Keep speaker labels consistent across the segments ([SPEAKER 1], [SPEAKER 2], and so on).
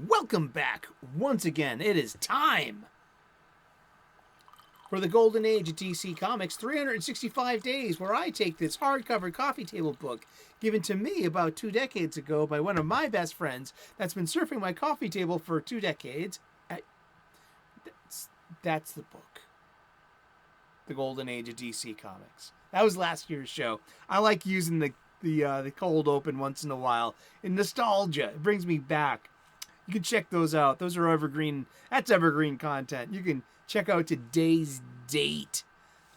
[SPEAKER 1] Welcome back once again. It is time for the golden age of DC Comics, 365 days, where I take this hardcover coffee table book given to me about 2 decades ago by one of my best friends that's been surfing my coffee table for 2 decades. That's the book. The golden age of DC Comics. That was last year's show. I like using the cold open once in a while. In nostalgia, it brings me back. You can check those out. Those are evergreen. That's evergreen content. You can check out today's date,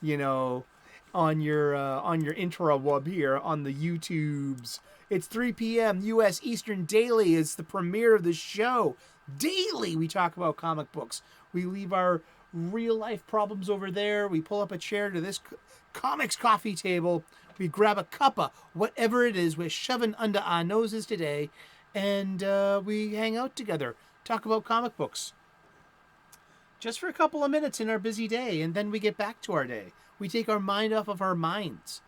[SPEAKER 1] on your intrawub here on the YouTubes. It's 3 p.m. U.S. Eastern daily. It's the premiere of the show. Daily, we talk about comic books. We leave our real life problems over there. We pull up a chair to this comics coffee table. We grab a cuppa, whatever it is we're shoving under our noses today, and we hang out together, talk about comic books. Just for a couple of minutes in our busy day, and then we get back to our day. We take our mind off of our minds.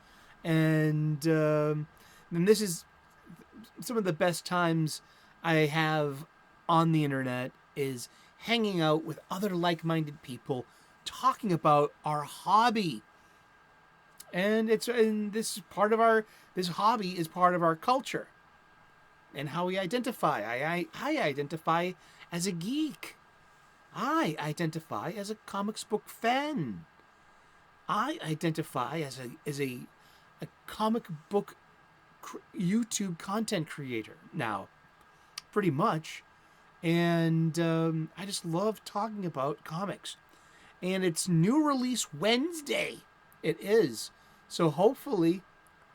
[SPEAKER 1] And this is some of the best times I have on the internet is hanging out with other like-minded people, talking about our hobby. And this hobby is part of our culture and how we identify. I identify as a geek. I identify as a comics book fan. I identify as a comic book YouTube content creator now, pretty much. And I just love talking about comics. And it's new release Wednesday. It is. So hopefully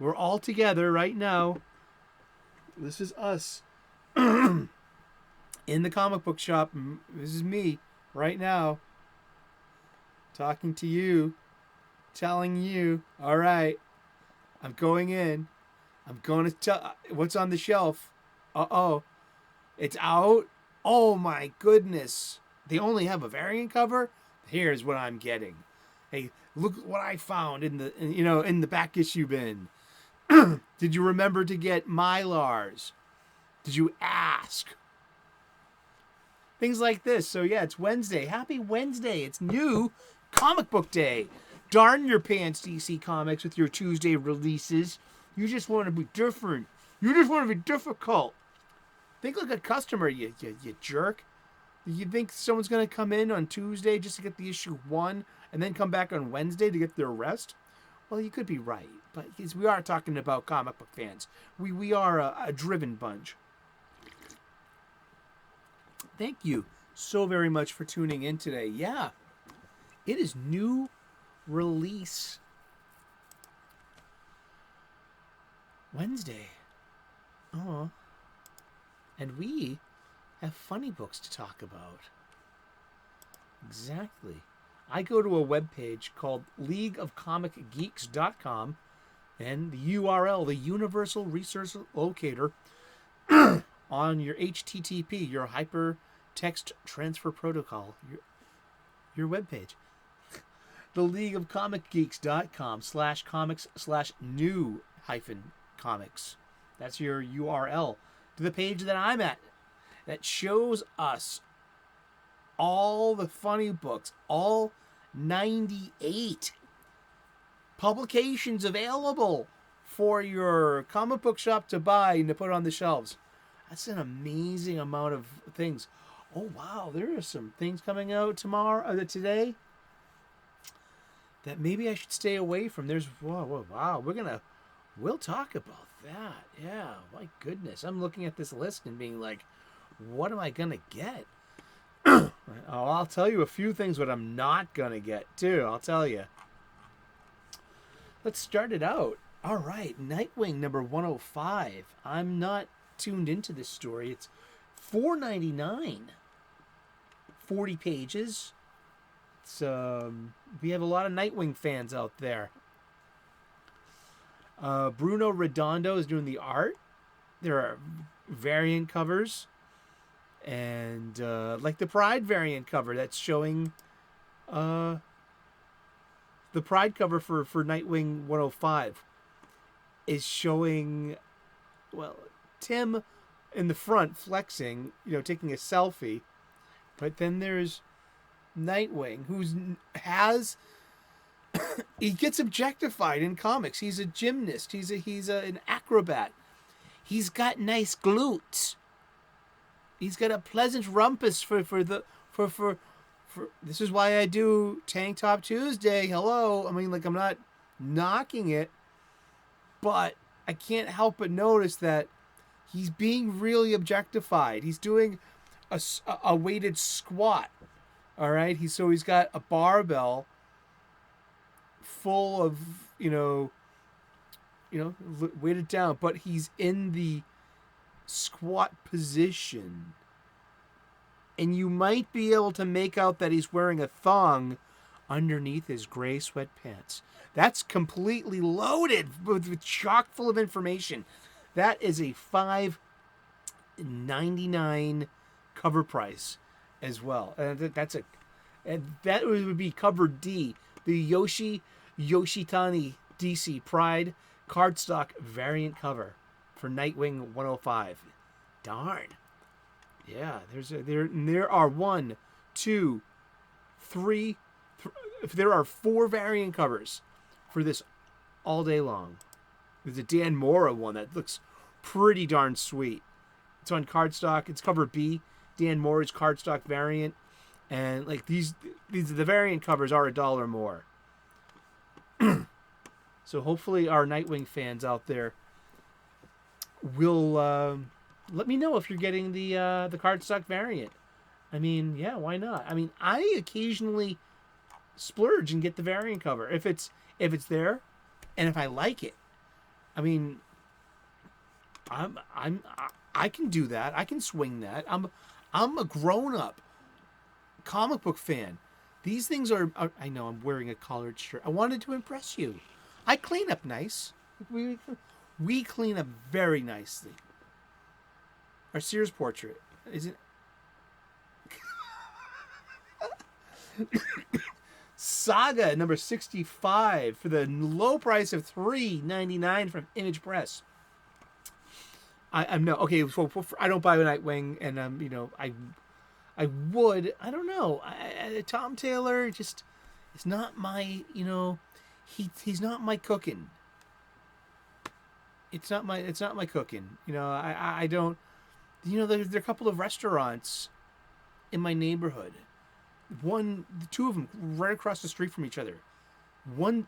[SPEAKER 1] we're all together right now. This is us in the comic book shop. This is me right now talking to you, telling you, all right, I'm going in. I'm going to tell what's on the shelf. Uh-oh. It's out. Oh my goodness. They only have a variant cover. Here's what I'm getting. Hey, look what I found in the back issue bin. Did you remember to get Mylars? Did you ask? Things like this. So yeah, it's Wednesday. Happy Wednesday. It's new comic book day. Darn your pants, DC Comics, with your Tuesday releases. You just want to be different. You just want to be difficult. Think like a customer, you jerk. You think someone's going to come in on Tuesday just to get the issue 1 and then come back on Wednesday to get their rest? Well, you could be right, but we are talking about comic book fans. We are a driven bunch. Thank you so very much for tuning in today. Yeah, it is new release Wednesday. Oh, and we have funny books to talk about. Exactly. I go to a webpage called leagueofcomicgeeks.com, and the URL, the Universal Resource Locator, on your HTTP, your Hypertext Transfer Protocol, your webpage. The leagueofcomicgeeks.com/comics/new-comics. That's your URL to the page that I'm at that shows us all the funny books, all 98 publications available for your comic book shop to buy and to put on the shelves. That's an amazing amount of things. Oh, wow, there are some things coming out today that maybe I should stay away from. Wow, we'll talk about that. Yeah, my goodness. I'm looking at this list and being like, what am I going to get? I'll tell you a few things what I'm not going to get, too. I'll tell you. Let's start it out. All right, Nightwing number 105. I'm not tuned into this story. It's $4.99. 40 pages. It's we have a lot of Nightwing fans out there. Bruno Redondo is doing the art. There are variant covers. And like the Pride variant cover that's showing the Pride cover for Nightwing 105 is showing, well, Tim in the front flexing, taking a selfie. But then there's Nightwing, he gets objectified in comics. He's a gymnast. He's an acrobat. He's got nice glutes. He's got a pleasant rumpus for this is why I do Tank Top Tuesday. Hello. I mean, I'm not knocking it, but I can't help but notice that he's being really objectified. He's doing a weighted squat. All right. He's got a barbell full of, weighted down, but he's in the squat position. And you might be able to make out that he's wearing a thong underneath his gray sweatpants. That's completely loaded with chock full of information. That is a $5.99 cover price as well. That would be cover D, the Yoshitani DC Pride cardstock variant cover for Nightwing 105. Darn. Yeah, there are 1, 2, 3. There are 4 variant covers for this all day long. There's a Dan Mora one that looks pretty darn sweet. It's on cardstock. It's cover B, Dan Mora's cardstock variant, and these the variant covers are $1 more. So hopefully our Nightwing fans out there will let me know if you're getting the cardstock variant. I mean, yeah, why not? I mean, I occasionally splurge and get the variant cover if it's there, and if I like it. I mean, I can do that. I can swing that. I'm a grown-up comic book fan. These things are I know I'm wearing a collared shirt. I wanted to impress you. I clean up nice. We clean up very nicely. Our Sears portrait isn't. Saga number 65 for the low price of $3.99 from Image Press. I'm no okay. So I don't buy a Nightwing, and I would. I don't know. Tom Taylor just is not my. He's not my cooking. It's not my cooking. I don't. There are a couple of restaurants in my neighborhood. Two of them right across the street from each other.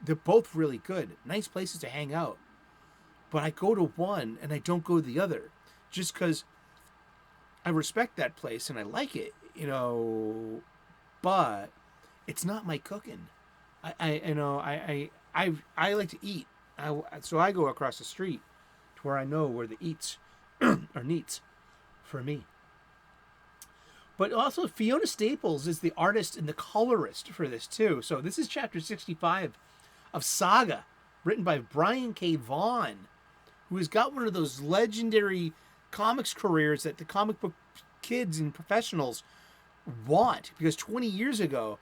[SPEAKER 1] They're both really good. Nice places to hang out. But I go to one and I don't go to the other. Just because I respect that place and I like it, but it's not my cooking. I like to eat. So I go across the street to where I know where the eats are neats for me. But also Fiona Staples is the artist and the colorist for this too. So this is chapter 65 of Saga, written by Brian K. Vaughan, who has got one of those legendary comics careers that the comic book kids and professionals want. Because 20 years ago,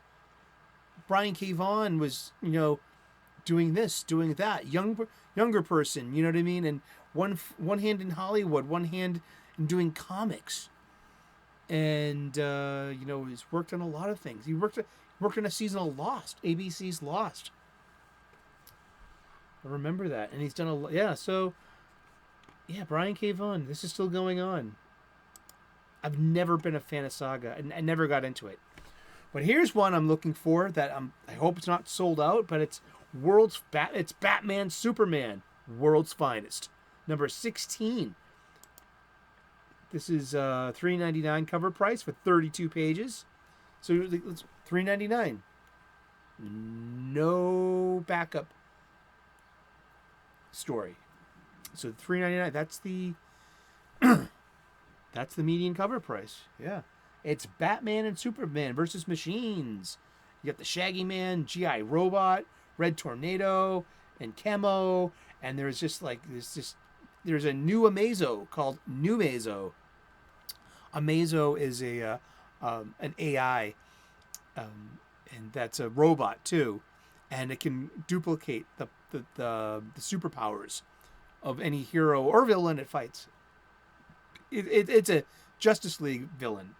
[SPEAKER 1] Brian K. Vaughan was, doing this, doing that, younger person, you know what I mean? And one hand in Hollywood, one hand in doing comics. And he's worked on a lot of things. He worked on a season of Lost, ABC's Lost. I remember that, and he's done a lot. Yeah, so Brian K. Vaughan. This is still going on. I've never been a fan of Saga, and I never got into it. But here's one I'm looking for that I hope it's not sold out, but it's it's Batman Superman, World's Finest, number 16. This is $3.99 cover price for 32 pages. So it's $3.99. No backup story. So $3.99. That's the median cover price. Yeah, it's Batman and Superman versus machines. You got the Shaggy Man, GI Robot, Red Tornado, and Chemo, and there's a new Amazo called New Mazo. Amazo is an AI, and that's a robot too, and it can duplicate the superpowers of any hero or villain it fights. It's a Justice League villain.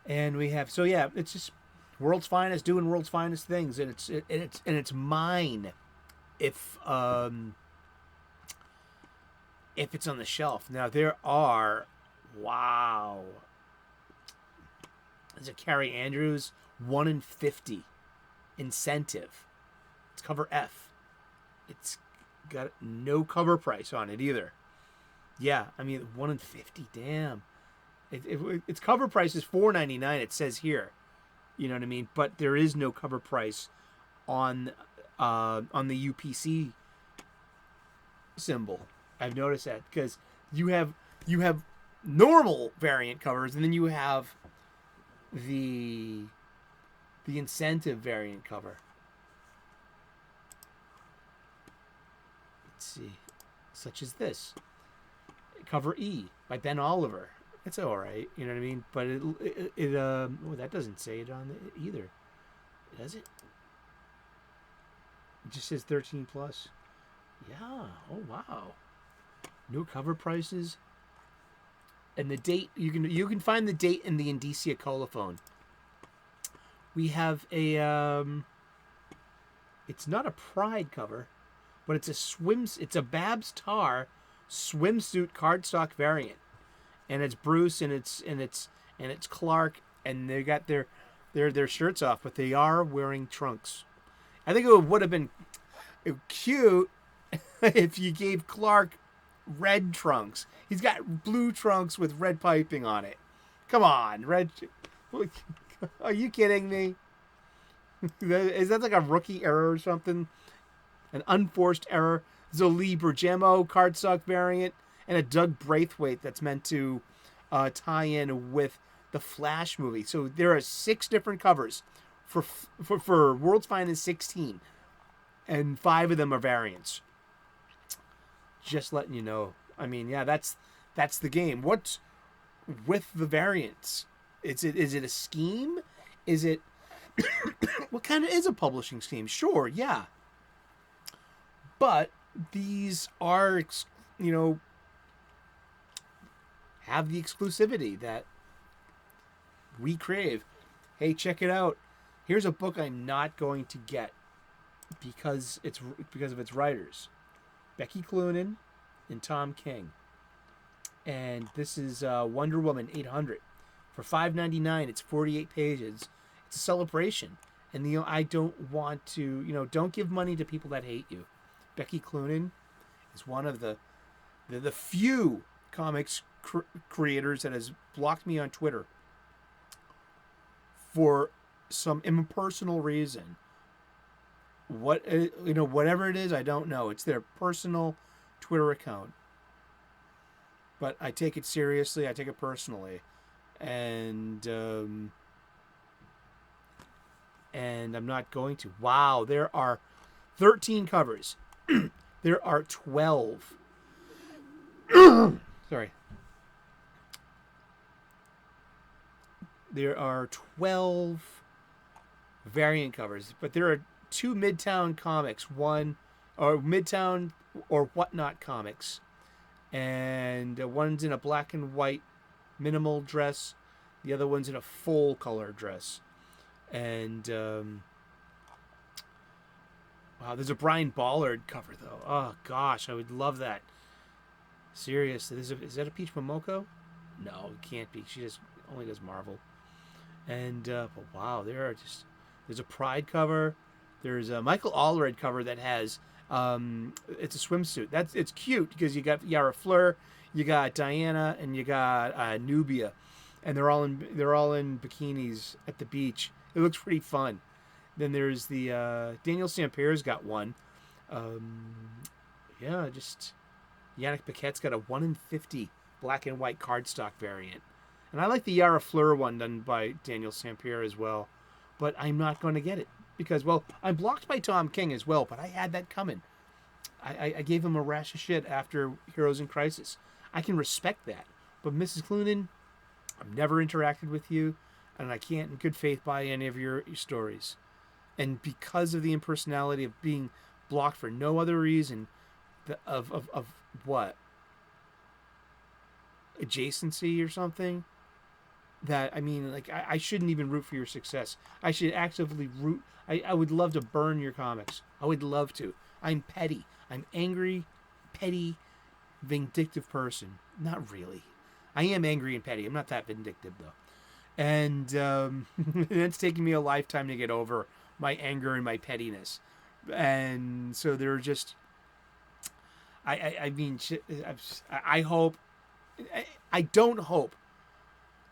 [SPEAKER 1] And we have, so yeah, it's just world's finest doing world's finest things, and it's mine if it's on the shelf. Now there are, wow, there's a Carrie Andrews 1 in 50 incentive. It's cover F. It's got no cover price on it either. Yeah, I mean 1 in 50. Damn. Its cover price is $4.99. It says here, you know what I mean. But there is no cover price on the UPC symbol. I've noticed that because you have normal variant covers, and then you have the incentive variant cover. Let's see, such as this cover E by Ben Oliver. It's all right, you know what I mean. But that doesn't say it on it either, does it? It just says 13 plus. Yeah. Oh wow. No cover prices. And the date, you can find the date in the Indicia colophon. We have a it's not a Pride cover, but it's a Babs Tarr swimsuit cardstock variant. And it's Bruce and it's Clark, and they got their shirts off, but they are wearing trunks. I think it would have been cute if you gave Clark red trunks. He's got blue trunks with red piping on it. Come on, red. Are you kidding me? Is that like a rookie error or something? An unforced error? There's a Lee Bergamo cardstock variant and a Doug Braithwaite that's meant to tie in with the Flash movie. So there are 6 different covers for World's Finest 16, and 5 of them are variants. Just letting you know. I mean, yeah, that's the game. What's with the variants? Is it a scheme? Is it what kind of is a publishing scheme? Sure, yeah. But these are, have the exclusivity that we crave. Hey, check it out. Here's a book I'm not going to get because of its writers, Becky Cloonan and Tom King. And this is Wonder Woman 800 for $5.99. It's 48 pages. It's a celebration, and I don't want to. Don't give money to people that hate you. Becky Cloonan is one of the few comics creators that has blocked me on Twitter for some impersonal reason. Whatever it is, I don't know. It's their personal Twitter account, but I take it seriously. I take it personally, and I'm not going to. Wow, there are 13 covers. There are 12. Sorry. There are 12 variant covers, but there are 2 Midtown comics, Midtown or Whatnot comics, and one's in a black and white minimal dress, the other one's in a full color dress, and wow, there's a Brian Ballard cover though. Oh gosh, I would love that. Seriously, is that a Peach Momoko? No, it can't be. She only does Marvel. And but wow, there's a Pride cover. There's a Michael Allred cover that has it's a swimsuit. It's cute because you got Yara Fleur, you got Diana, and you got Nubia, and they're all in bikinis at the beach. It looks pretty fun. Then there's the Daniel St. Pierre's got one. Just Yannick Paquette's got a 1 in 50 black and white cardstock variant. And I like the Yara Fleur one done by Daniel St. Pierre as well. But I'm not going to get it because, well, I'm blocked by Tom King as well, but I had that coming. I gave him a rash of shit after Heroes in Crisis. I can respect that. But Mrs. Cloonan, I've never interacted with you, and I can't in good faith buy any of your stories. And because of the impersonality of being blocked for no other reason of what? Adjacency or something? That, I mean, like, I shouldn't even root for your success. I should actively root. I would love to burn your comics. I would love to. I'm petty. I'm angry, petty, vindictive person. Not really. I am angry and petty. I'm not that vindictive, though. And it's taken me a lifetime to get over my anger and my pettiness. And so they're just... I mean, I hope... I don't hope,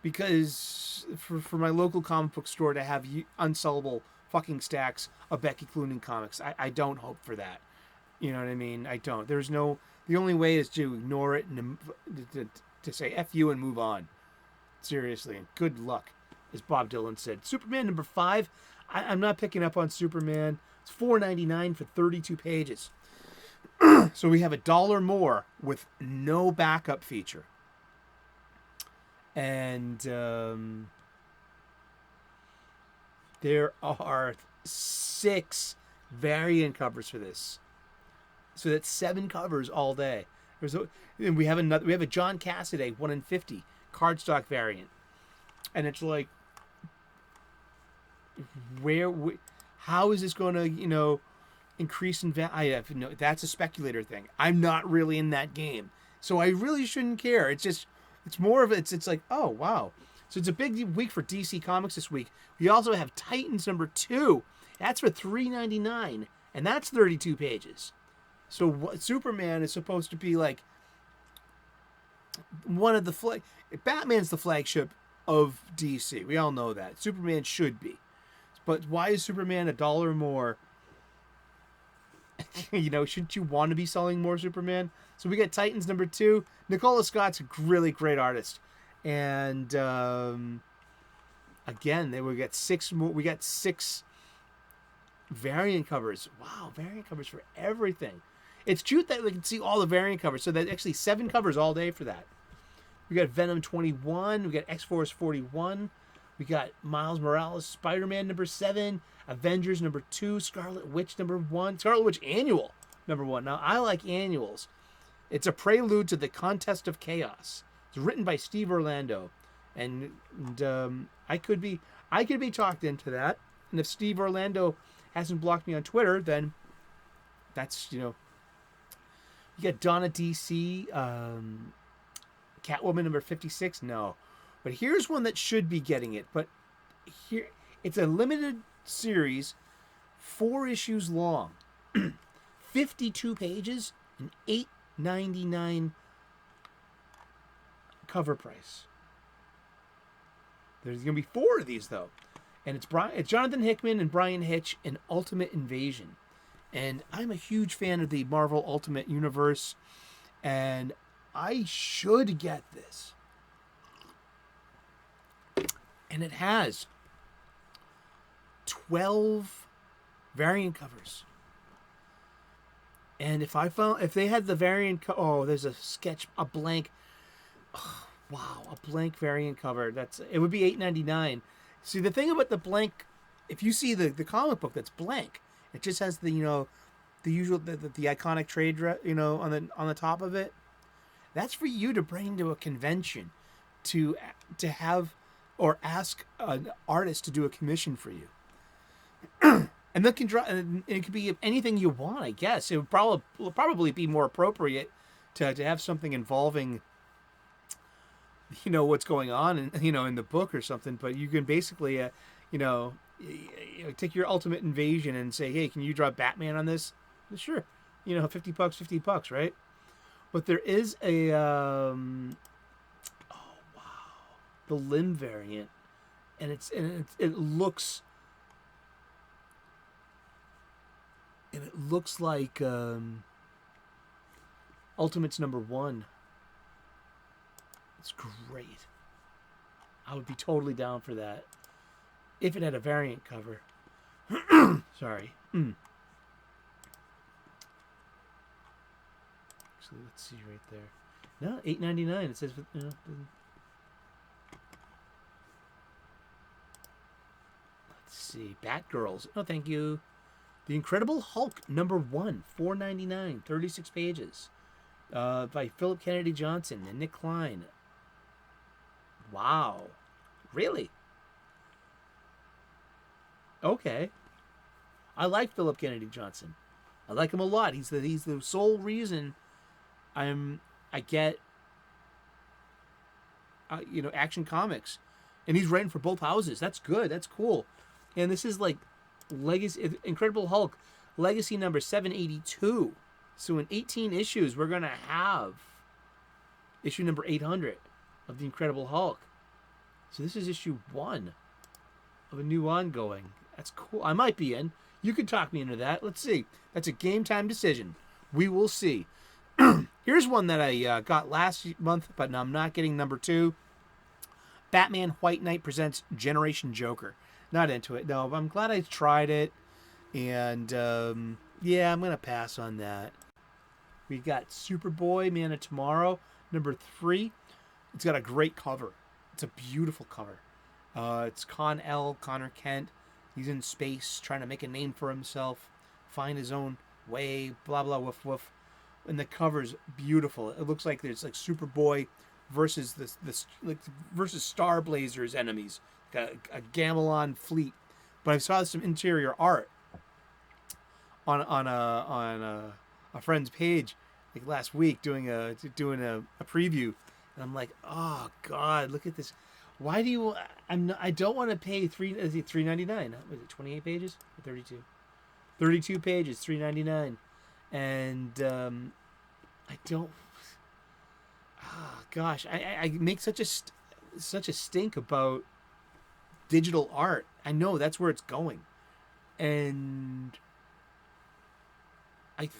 [SPEAKER 1] because for my local comic book store to have unsellable fucking stacks of Becky Cloonan comics, I don't hope for that. You know what I mean? I don't. There's no... The only way is to ignore it and to say F you and move on. Seriously, and good luck, as Bob Dylan said. Superman number 5. I'm not picking up on Superman. It's $4.99 for 32 pages. So we have $1 more with no backup feature. And there are 6 variant covers for this. So that's 7 covers all day. And we have a John Cassaday 1 in 50 cardstock variant. And it's like, how is this going to, increase in value? That's a speculator thing. I'm not really in that game, so I really shouldn't care. It's more of it's like, oh wow. So it's a big week for DC Comics this week. We also have Titans number 2. That's for $3.99, and that's 32 pages. So Superman is supposed to be like one of the Batman's the flagship of DC. We all know that. Superman should be. But why is Superman $1 more? Shouldn't you want to be selling more Superman? So we got Titans number 2. Nicola Scott's a really great artist. And again, we got 6 more. We got 6 variant covers. Wow, variant covers for everything. It's cute that we can see all the variant covers. So that's actually 7 covers all day for that. We got Venom 21. We got X-Force 41. We got Miles Morales, Spider-Man number 7, Avengers number 2, Scarlet Witch number 1, Scarlet Witch Annual number 1. Now, I like annuals. It's a prelude to the Contest of Chaos. It's written by Steve Orlando, and I could be talked into that. And if Steve Orlando hasn't blocked me on Twitter, then that's You got Donna DC, Catwoman number 56. No. But here's one that should be getting it. But here, it's a limited series, 4 issues long, 52 pages, and $8.99 cover price. There's going to be 4 of these though, and it's Jonathan Hickman and Brian Hitch in Ultimate Invasion, and I'm a huge fan of the Marvel Ultimate Universe, and I should get this. And it has 12 variant covers. And if they had the variant, there's a blank. Oh, wow, a blank variant cover. It would be $8.99. See, the thing about the blank, if you see the comic book that's blank, it just has the usual the iconic trade on the top of it. That's for you to bring to a convention, to have. Or ask an artist to do a commission for you. And that can draw, and it could be anything you want, I guess. It would probably be more appropriate to have something involving, what's going on in the book or something. But you can basically, take your Ultimate Invasion and say, hey, can you draw Batman on this? Sure. $50, right? But there is a, the Limb variant, and it looks like Ultimates number 1. It's great. I would be totally down for that if it had a variant cover. Sorry. Actually, let's see right there. No, $8.99. It says Let's see. Batgirls. Oh, thank you. The Incredible Hulk, #1, $4.99, 36 pages, by Philip Kennedy Johnson and Nick Klein. Wow, really? Okay, I like Philip Kennedy Johnson. I like him a lot. He's the sole reason I get Action Comics, and he's writing for both houses. That's good. That's cool. And this is like Legacy Incredible Hulk Legacy number 782. So in 18 issues, we're gonna have issue number 800 of the Incredible Hulk. So this is issue 1 of a new ongoing. That's cool. I might be in. You could talk me into that. Let's see. That's a game time decision. We will see. Here's one that I got last month, but I'm not getting #2. Batman White Knight presents Generation Joker. Not into it. No, but I'm glad I tried it. And, yeah, I'm going to pass on that. We got Superboy, Man of Tomorrow, #3. It's got a great cover. It's a beautiful cover. It's Conor Kent. He's in space trying to make a name for himself, find his own way, blah, blah, woof, woof. And the cover's beautiful. It looks like there's like Superboy versus versus Star Blazer's enemies, like a Gamelon fleet. But I saw some interior art on a friend's page like last week doing a preview, and I'm like, oh God, look at this. Why do you? I don't want to pay $3.99. Was it 28 pages or 32? 32 pages, $3.99, and I don't. Oh, gosh, I make such a stink about digital art. I know that's where it's going, and I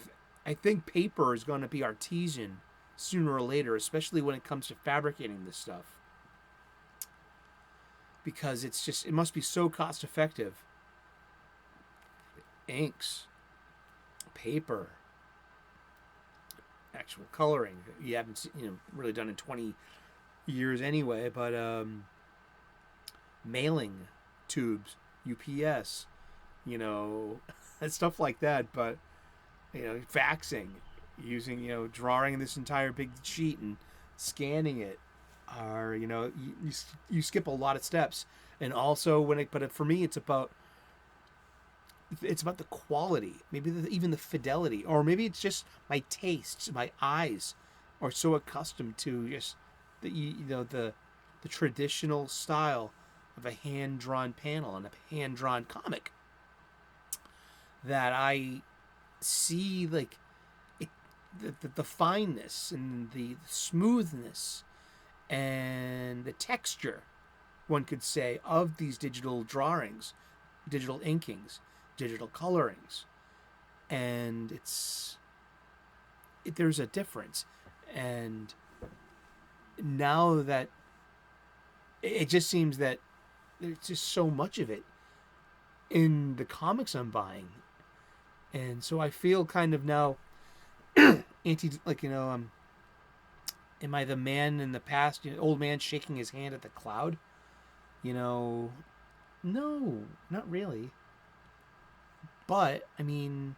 [SPEAKER 1] think paper is going to be artesian sooner or later, especially when it comes to fabricating this stuff. Because it must be so cost effective. Inks, paper, actual coloring. You haven't really done in 20 years anyway, but mailing tubes, UPS, stuff like that. But faxing, using drawing this entire big sheet and scanning it. Are you skip a lot of steps, and also but for me it's about the quality, maybe even the fidelity, or maybe it's just my tastes. My eyes are so accustomed to just the traditional style of a hand drawn panel and a hand drawn comic that I see like the fineness and the smoothness and the texture, one could say, of these digital drawings, digital inkings, digital colorings. And there's a difference. And now that it just seems that there's just so much of it in the comics I'm buying. And so I feel kind of now am I the man in the past, old man shaking his hand at the cloud? No, not really. But, I'm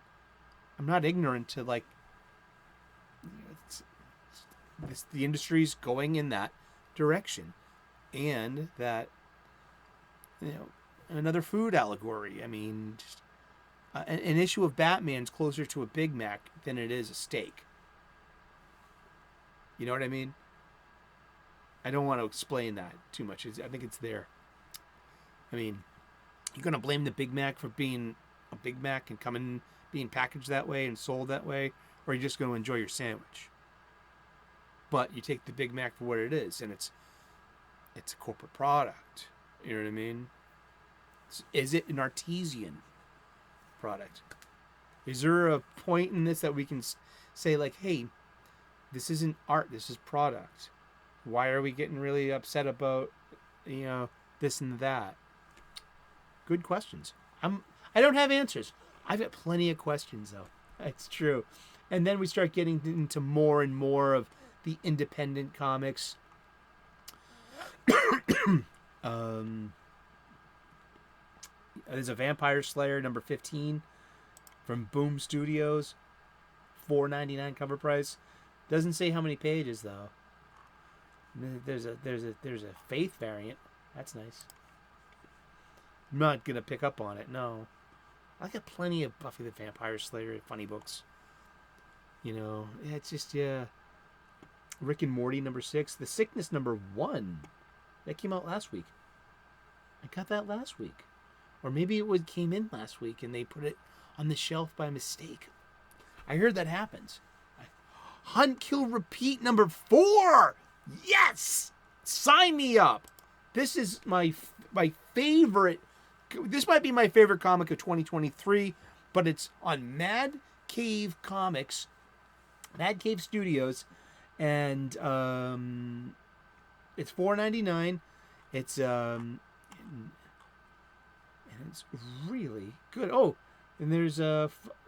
[SPEAKER 1] not ignorant to, the industry's going in that direction. And that, another food allegory. An issue of Batman's closer to a Big Mac than it is a steak. You know what I mean? I don't want to explain that too much. I think it's there. You're going to blame the Big Mac for being a Big Mac and being packaged that way and sold that way, or are you just going to enjoy your sandwich? But you take the Big Mac for what it is, and it's a corporate product. You know what I mean? Is it an artesian product? Is there a point in this that we can say, like, hey, this isn't art, this is product? Why are we getting really upset about, this and that? Good questions. I don't have answers. I've got plenty of questions, though. It's true. And then we start getting into more and more of the independent comics. There's a Vampire Slayer #15 from Boom Studios. $4.99 cover price. Doesn't say how many pages though. There's a Faith variant. That's nice. I'm not gonna pick up on it. No, I got plenty of Buffy the Vampire Slayer funny books. You know, it's just Rick and Morty #6, The Sickness #1. That came out last week. I got that last week, or maybe it came in last week and they put it on the shelf by mistake. I heard that happens. Hunt, Kill, Repeat #4. Yes, sign me up. This is my favorite. This might be my favorite comic of 2023, but it's on Mad Cave Comics, Mad Cave Studios, and it's $4.99. It's and it's really good. Oh, and there's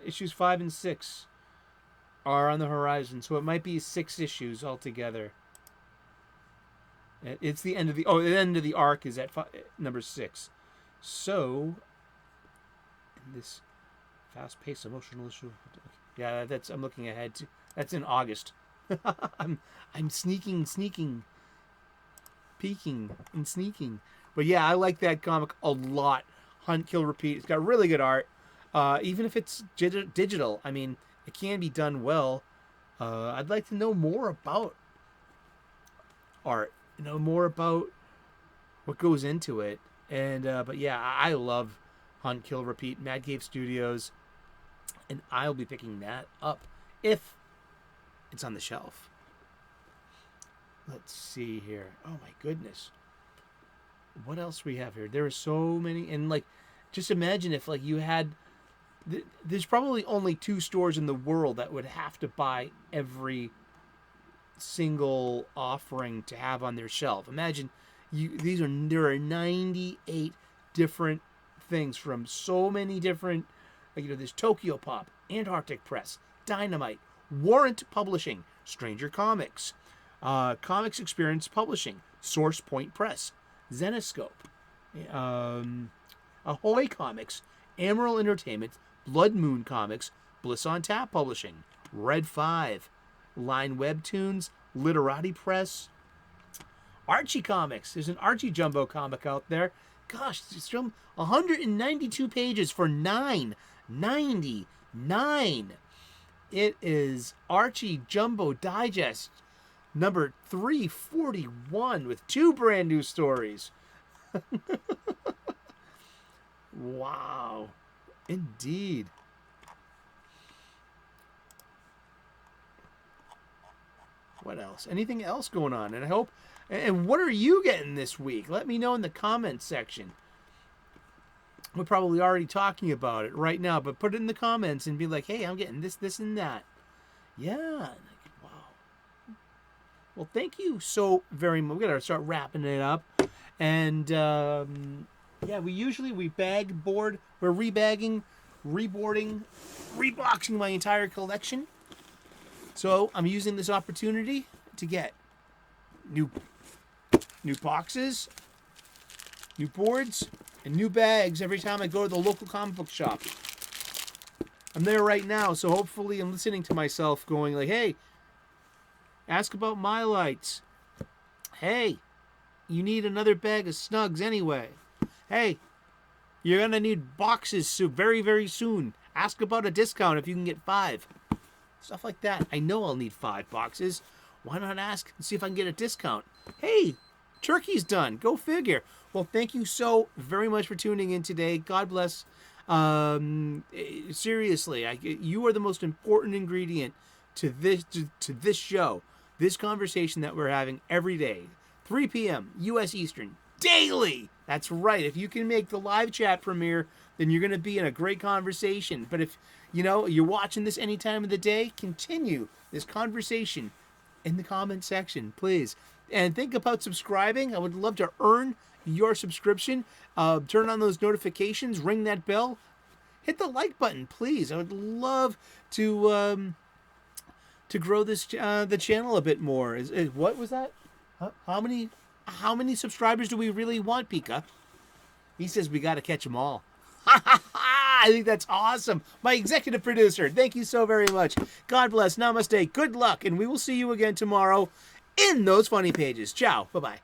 [SPEAKER 1] issues 5 and 6 are on the horizon, so it might be 6 issues altogether. It's the end of the end of the arc is at #6. So, in this fast-paced emotional issue, yeah, I'm looking ahead to. That's in August. I'm sneaking, peeking and sneaking. But yeah, I like that comic a lot. Hunt, Kill, Repeat. It's got really good art. Even if it's digital, I mean, it can be done well. I'd like to know more about art. More about what goes into it. And but yeah, I love Hunt, Kill, Repeat, Mad Cave Studios, and I'll be picking that up if it's on the shelf. Let's see here. Oh my goodness, what else we have here? There are so many, and like, just imagine if like you had. There's probably only 2 stores in the world that would have to buy every single offering to have on their shelf. Imagine there are 98 different things from so many different, there's Tokyo Pop, Antarctic Press, Dynamite, Warrant Publishing, Stranger Comics, Comics Experience Publishing, Source Point Press, Zenoscope, Ahoy Comics, Amaral Entertainment, Blood Moon Comics, Bliss on Tap Publishing, Red 5, Line Webtoons, Literati Press, Archie Comics. There's an Archie Jumbo comic out there. Gosh, it's from 192 pages for $9.99. It is Archie Jumbo Digest number 341 with 2 brand new stories. Wow. Indeed. What else? Anything else going on? And I hope. And what are you getting this week? Let me know in the comments section. We're probably already talking about it right now, but put it in the comments and be like, hey, I'm getting this, and that. Yeah. Wow. Well, thank you so very much. We got to start wrapping it up. And, yeah, we bag board. We're rebagging, reboarding, reboxing my entire collection. So I'm using this opportunity to get new boxes, new boards, and new bags every time I go to the local comic book shop. I'm there right now, so hopefully I'm listening to myself going like, hey, ask about my lights. Hey, you need another bag of Snugs anyway. Hey, you're going to need boxes very, very soon. Ask about a discount if you can get 5. Stuff like that. I know I'll need 5 boxes. Why not ask and see if I can get a discount? Hey, turkey's done. Go figure. Well, thank you so very much for tuning in today. God bless. Seriously, you are the most important ingredient to this show, this conversation that we're having every day, 3 p.m. U.S. Eastern, daily. That's right. If you can make the live chat premiere, then you're going to be in a great conversation. But if you're watching this any time of the day, continue this conversation in the comment section, please. And think about subscribing. I would love to earn your subscription. Turn on those notifications, ring that bell, hit the like button, please. I would love to grow this the channel a bit more. What was that? How many subscribers do we really want, Pika? He says we got to catch them all. I think that's awesome. My executive producer, thank you so very much. God bless. Namaste. Good luck. And we will see you again tomorrow in those funny pages. Ciao. Bye-bye.